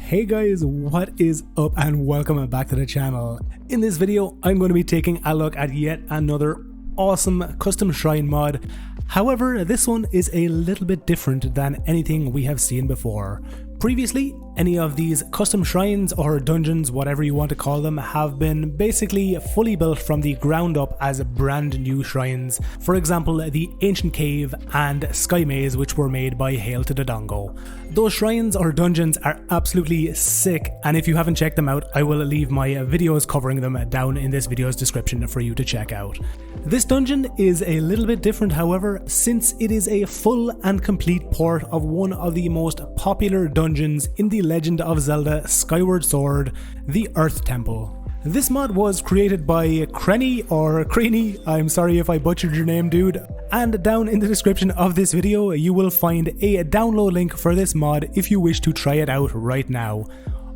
Hey guys, what is up and welcome back to the channel. In this video, I'm going to be taking a look at yet another awesome custom shrine mod. However, this one is a little bit different than anything we have seen before. Previously, any of these custom shrines or dungeons, whatever you want to call them, have been basically fully built from the ground up as brand new shrines. For example, the Ancient Cave and Sky Maze, which were made by Hail to the Dongo. Those shrines or dungeons are absolutely sick, and if you haven't checked them out, I will leave my videos covering them down in this video's description for you to check out. This dungeon is a little bit different, however, since it is a full and complete port of one of the most popular dungeons in the Legend of Zelda Skyward Sword, the Earth Temple. This mod was created by Kreny or Kreny, I'm sorry if I butchered your name, dude. And down in the description of this video you will find a download link for this mod if you wish to try it out right now.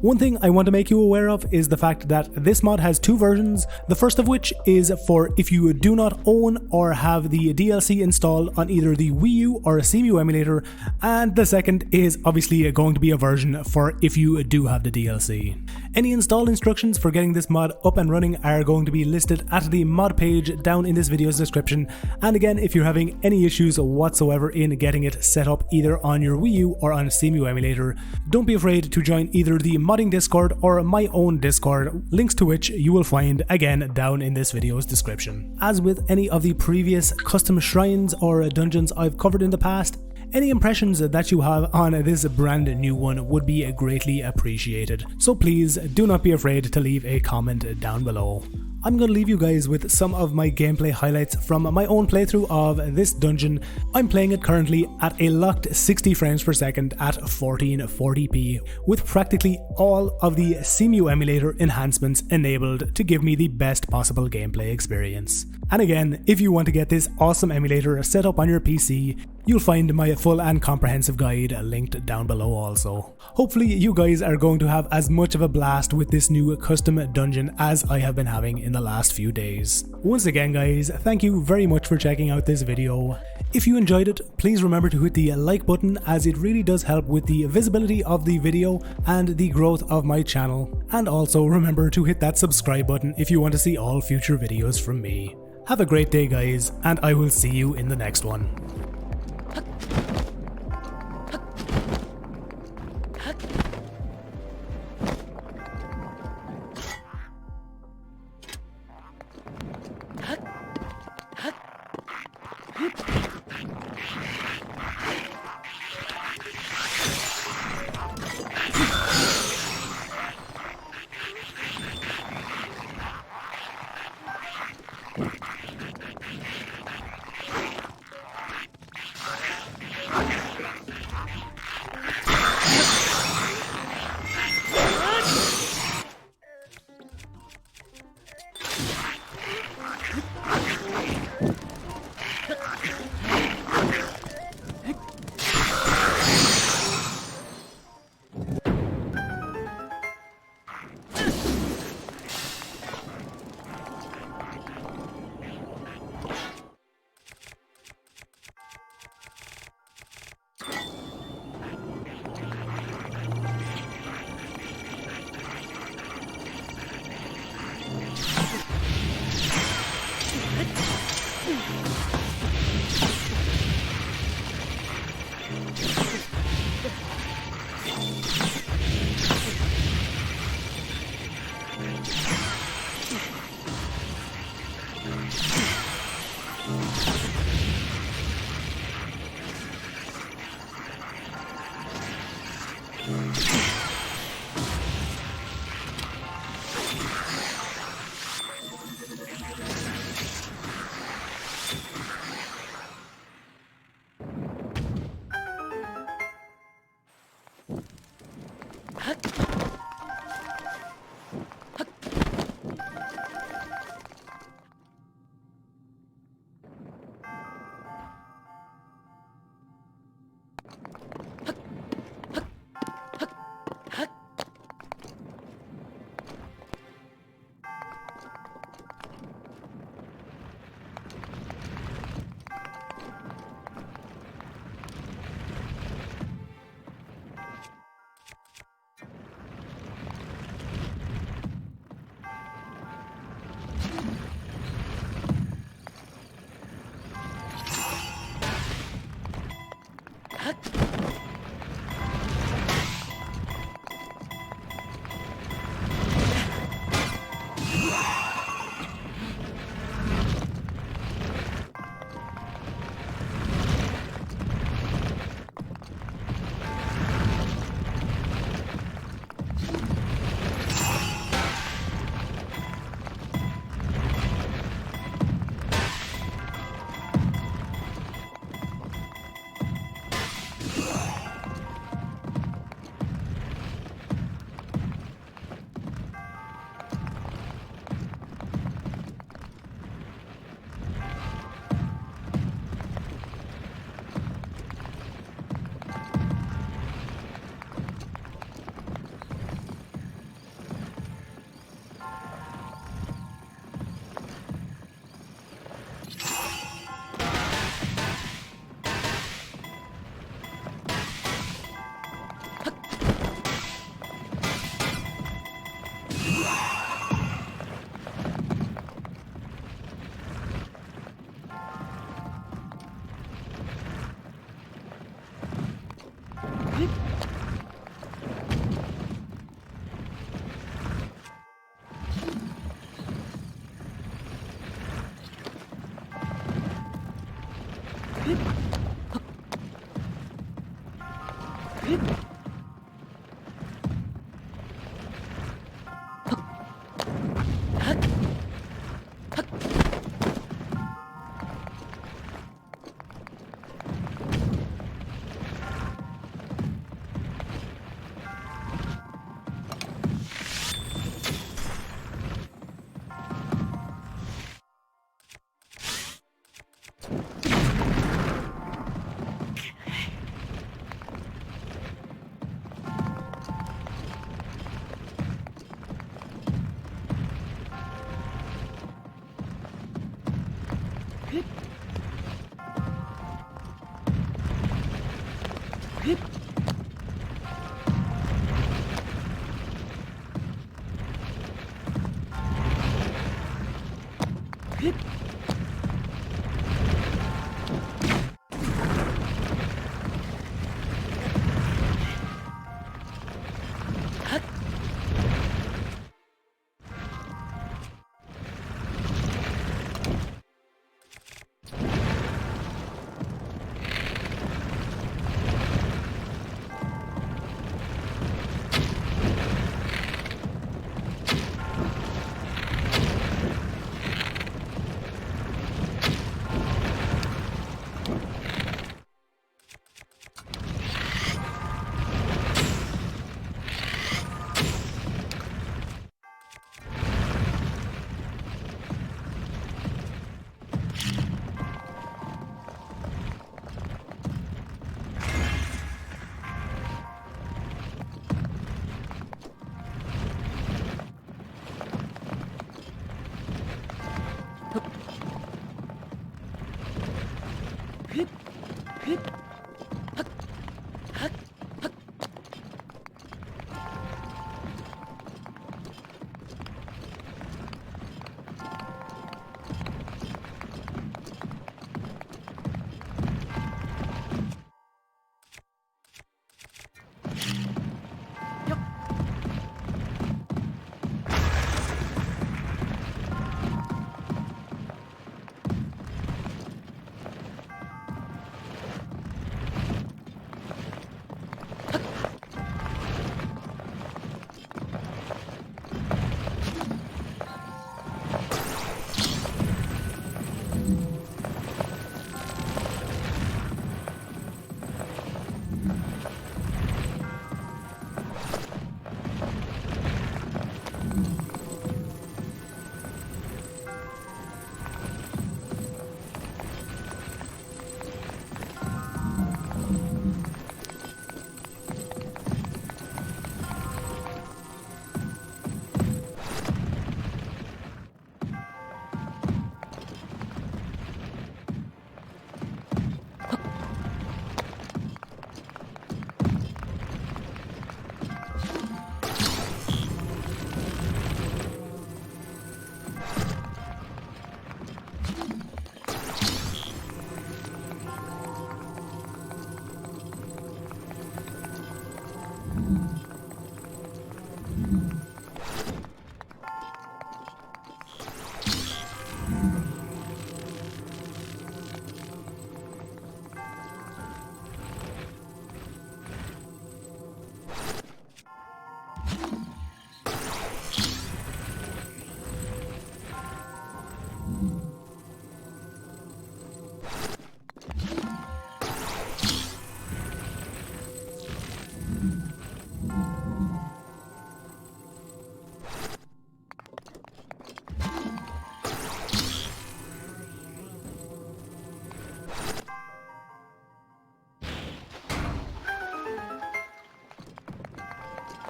One thing I want to make you aware of is the fact that this mod has two versions, the first of which is for if you do not own or have the DLC installed on either the Wii U or a Cemu emulator, and the second is obviously going to be a version for if you do have the DLC. Any install instructions for getting this mod up and running are going to be listed at the mod page down in this video's description, and again, if you're having any issues whatsoever in getting it set up either on your Wii U or on a Cemu emulator, don't be afraid to join either the modding Discord or my own Discord, links to which you will find again down in this video's description. As with any of the previous custom shrines or dungeons I've covered in the past, any impressions that you have on this brand new one would be greatly appreciated, so please do not be afraid to leave a comment down below. I'm going to leave you guys with some of my gameplay highlights from my own playthrough of this dungeon. I'm playing it currently at a locked 60 frames per second at 1440p, with practically all of the Cemu emulator enhancements enabled to give me the best possible gameplay experience. And again, if you want to get this awesome emulator set up on your PC, you'll find my full and comprehensive guide linked down below also. Hopefully you guys are going to have as much of a blast with this new custom dungeon as I have been having in the last few days. Once again guys, thank you very much for checking out this video. If you enjoyed it, please remember to hit the like button, as it really does help with the visibility of the video and the growth of my channel. And also remember to hit that subscribe button if you want to see all future videos from me. Have a great day guys, and I will see you in the next one.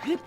Hip.